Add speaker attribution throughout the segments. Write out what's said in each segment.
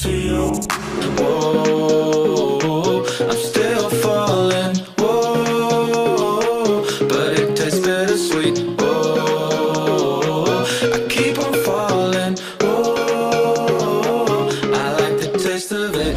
Speaker 1: to you. Whoa, I'm still falling. Whoa, but it tastes bittersweet. Whoa, I keep on falling. Whoa, I like the taste of it.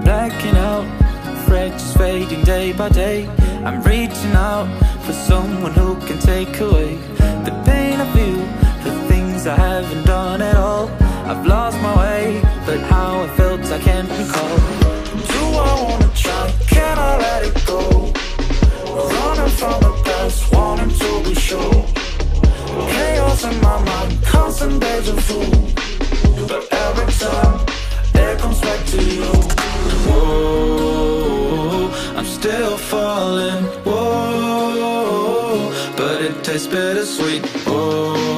Speaker 1: Blacking out, fret just fading day by day. I'm reaching out for someone who can take away the pain I feel, the things I haven't done at all. I've lost my way, but how I felt I can't recall. Do I wanna try? Can I let it go? Running from the past, wanting to be sure. Chaos in my mind, constant deja vu. But every time, it comes back to you. Whoa, I'm still falling. Whoa, but it tastes bittersweet. Whoa.